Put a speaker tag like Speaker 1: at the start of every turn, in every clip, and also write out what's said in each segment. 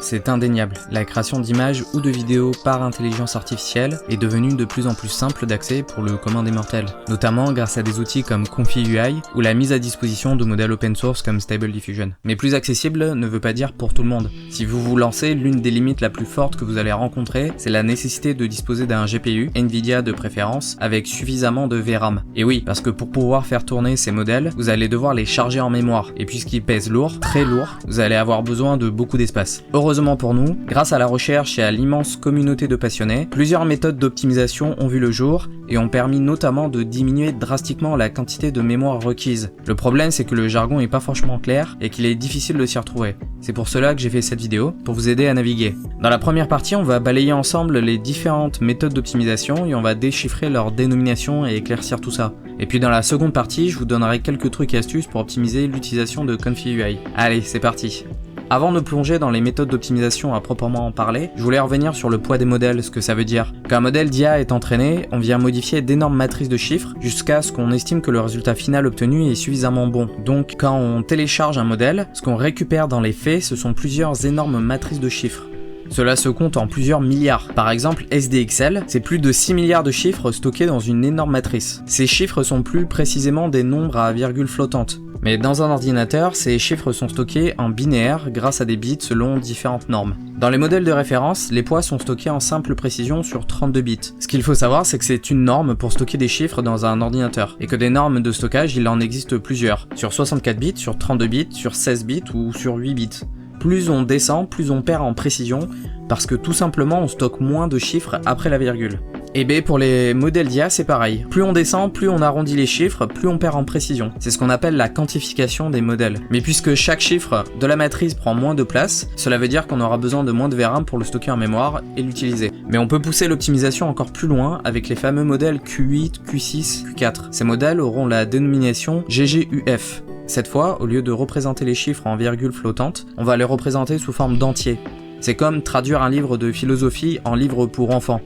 Speaker 1: c'est indéniable. La création d'images ou de vidéos par intelligence artificielle est devenue de plus en plus simple d'accès pour le commun des mortels, notamment grâce à des outils comme Confi.ui ou la mise à disposition de modèles open source comme Stable Diffusion. Mais plus accessible ne veut pas dire pour tout le monde. Si vous vous lancez, l'une des limites la plus forte que vous allez rencontrer, c'est la nécessité de disposer d'un GPU, Nvidia de préférence, avec suffisamment de VRAM. Et oui, parce que pour pouvoir faire tourner ces modèles, vous allez devoir les charger en mémoire, et puisqu'ils pèsent lourd, très lourd, vous allez avoir besoin de beaucoup d'espace. Heureusement pour nous, grâce à la recherche et à l'immense communauté de passionnés, plusieurs méthodes d'optimisation ont vu le jour et ont permis notamment de diminuer drastiquement la quantité de mémoire requise. Le problème, c'est que le jargon est pas franchement clair et qu'il est difficile de s'y retrouver. C'est pour cela que j'ai fait cette vidéo, pour vous aider à naviguer. Dans la première partie, on va balayer ensemble les différentes méthodes d'optimisation et on va déchiffrer leur dénomination et éclaircir tout ça. Et puis dans la seconde partie, je vous donnerai quelques trucs et astuces pour optimiser l'utilisation de Confi.ui. Allez, c'est parti. Avant de plonger dans les méthodes d'optimisation à proprement parler, je voulais revenir sur le poids des modèles, ce que ça veut dire. Quand un modèle d'IA est entraîné, on vient modifier d'énormes matrices de chiffres jusqu'à ce qu'on estime que le résultat final obtenu est suffisamment bon. Donc quand on télécharge un modèle, ce qu'on récupère dans les faits, ce sont plusieurs énormes matrices de chiffres. Cela se compte en plusieurs milliards. Par exemple, SDXL, c'est plus de 6 milliards de chiffres stockés dans une énorme matrice. Ces chiffres sont plus précisément des nombres à virgule flottante. Mais dans un ordinateur, ces chiffres sont stockés en binaire grâce à des bits selon différentes normes. Dans les modèles de référence, les poids sont stockés en simple précision sur 32 bits. Ce qu'il faut savoir, c'est que c'est une norme pour stocker des chiffres dans un ordinateur, et que des normes de stockage, il en existe plusieurs, sur 64 bits, sur 32 bits, sur 16 bits ou sur 8 bits. Plus on descend, plus on perd en précision, parce que tout simplement on stocke moins de chiffres après la virgule. Et bien pour les modèles d'IA c'est pareil, plus on descend, plus on arrondit les chiffres, plus on perd en précision. C'est ce qu'on appelle la quantification des modèles. Mais puisque chaque chiffre de la matrice prend moins de place, cela veut dire qu'on aura besoin de moins de VRAM pour le stocker en mémoire et l'utiliser. Mais on peut pousser l'optimisation encore plus loin avec les fameux modèles Q8, Q6, Q4. Ces modèles auront la dénomination GGUF. Cette fois, au lieu de représenter les chiffres en virgule flottante, on va les représenter sous forme d'entiers. C'est comme traduire un livre de philosophie en livre pour enfants.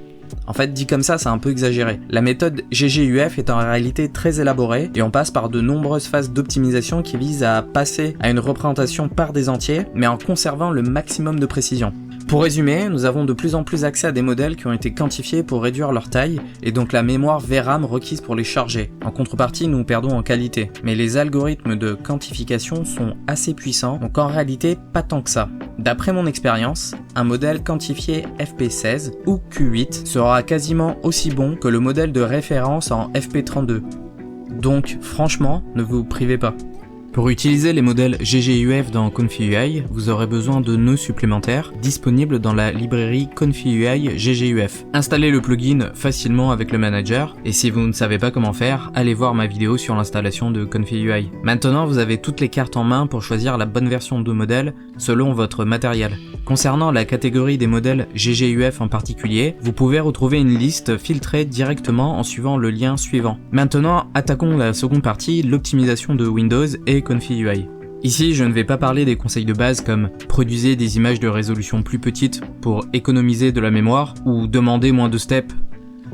Speaker 1: En fait, dit comme ça, c'est un peu exagéré. La méthode GGUF est en réalité très élaborée et on passe par de nombreuses phases d'optimisation qui visent à passer à une représentation par des entiers, mais en conservant le maximum de précision. Pour résumer, nous avons de plus en plus accès à des modèles qui ont été quantifiés pour réduire leur taille et donc la mémoire VRAM requise pour les charger. En contrepartie, nous perdons en qualité. Mais les algorithmes de quantification sont assez puissants, donc en réalité, pas tant que ça. D'après mon expérience, un modèle quantifié FP16 ou Q8 sera quasiment aussi bon que le modèle de référence en FP32. Donc franchement, ne vous privez pas. Pour utiliser les modèles GGUF dans Confi.ui, vous aurez besoin de nœuds supplémentaires disponibles dans la librairie Confi.ui GGUF. Installez le plugin facilement avec le manager et si vous ne savez pas comment faire, allez voir ma vidéo sur l'installation de Confi.ui. Maintenant, vous avez toutes les cartes en main pour choisir la bonne version de modèle selon votre matériel. Concernant la catégorie des modèles GGUF en particulier, vous pouvez retrouver une liste filtrée directement en suivant le lien suivant. Maintenant, attaquons la seconde partie, l'optimisation de Windows et Confi.ui. Ici, je ne vais pas parler des conseils de base comme produisez des images de résolution plus petite pour économiser de la mémoire ou demander moins de steps.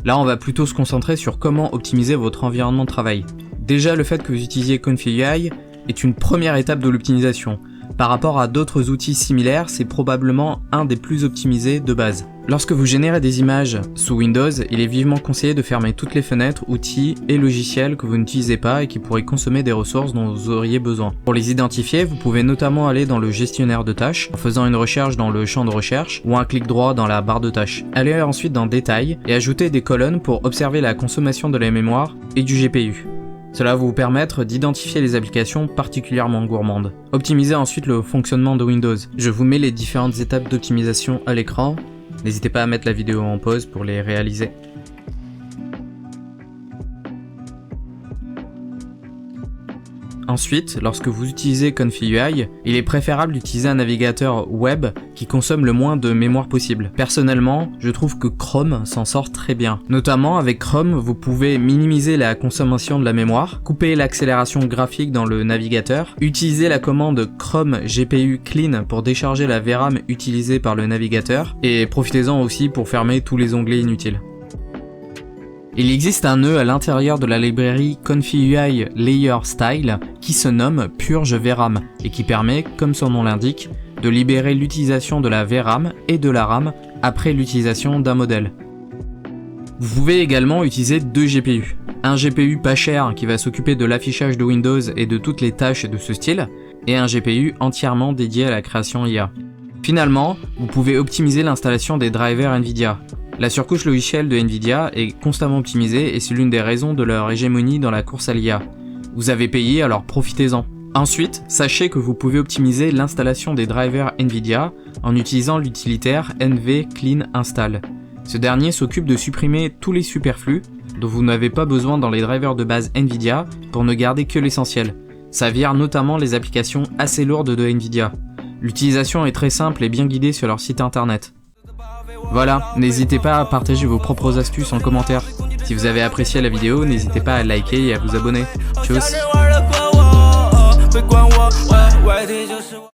Speaker 1: Là, on va plutôt se concentrer sur comment optimiser votre environnement de travail. Déjà, le fait que vous utilisiez Confi.ui est une première étape de l'optimisation. Par rapport à d'autres outils similaires, c'est probablement un des plus optimisés de base. Lorsque vous générez des images sous Windows, il est vivement conseillé de fermer toutes les fenêtres, outils et logiciels que vous n'utilisez pas et qui pourraient consommer des ressources dont vous auriez besoin. Pour les identifier, vous pouvez notamment aller dans le gestionnaire de tâches en faisant une recherche dans le champ de recherche ou un clic droit dans la barre de tâches. Allez ensuite dans Détails et ajoutez des colonnes pour observer la consommation de la mémoire et du GPU. Cela va vous permettre d'identifier les applications particulièrement gourmandes. Optimisez ensuite le fonctionnement de Windows. Je vous mets les différentes étapes d'optimisation à l'écran. N'hésitez pas à mettre la vidéo en pause pour les réaliser. Ensuite, lorsque vous utilisez Confi.ui, il est préférable d'utiliser un navigateur web qui consomme le moins de mémoire possible. Personnellement, je trouve que Chrome s'en sort très bien. Notamment avec Chrome, vous pouvez minimiser la consommation de la mémoire, couper l'accélération graphique dans le navigateur, utiliser la commande Chrome GPU Clean pour décharger la VRAM utilisée par le navigateur, et profitez-en aussi pour fermer tous les onglets inutiles. Il existe un nœud à l'intérieur de la librairie Confi.ui Layer Style qui se nomme Purge VRAM et qui permet, comme son nom l'indique, de libérer l'utilisation de la VRAM et de la RAM après l'utilisation d'un modèle. Vous pouvez également utiliser 2 GPU. Un GPU pas cher qui va s'occuper de l'affichage de Windows et de toutes les tâches de ce style, et un GPU entièrement dédié à la création IA. Finalement, vous pouvez optimiser l'installation des drivers Nvidia. La surcouche logicielle de Nvidia est constamment optimisée et c'est l'une des raisons de leur hégémonie dans la course à l'IA. Vous avez payé, alors profitez-en. Ensuite, sachez que vous pouvez optimiser l'installation des drivers Nvidia en utilisant l'utilitaire NV Clean Install. Ce dernier s'occupe de supprimer tous les superflus dont vous n'avez pas besoin dans les drivers de base Nvidia pour ne garder que l'essentiel. Ça vire notamment les applications assez lourdes de Nvidia. L'utilisation est très simple et bien guidée sur leur site internet. Voilà, n'hésitez pas à partager vos propres astuces en commentaire. Si vous avez apprécié la vidéo, n'hésitez pas à liker et à vous abonner. Tchuss!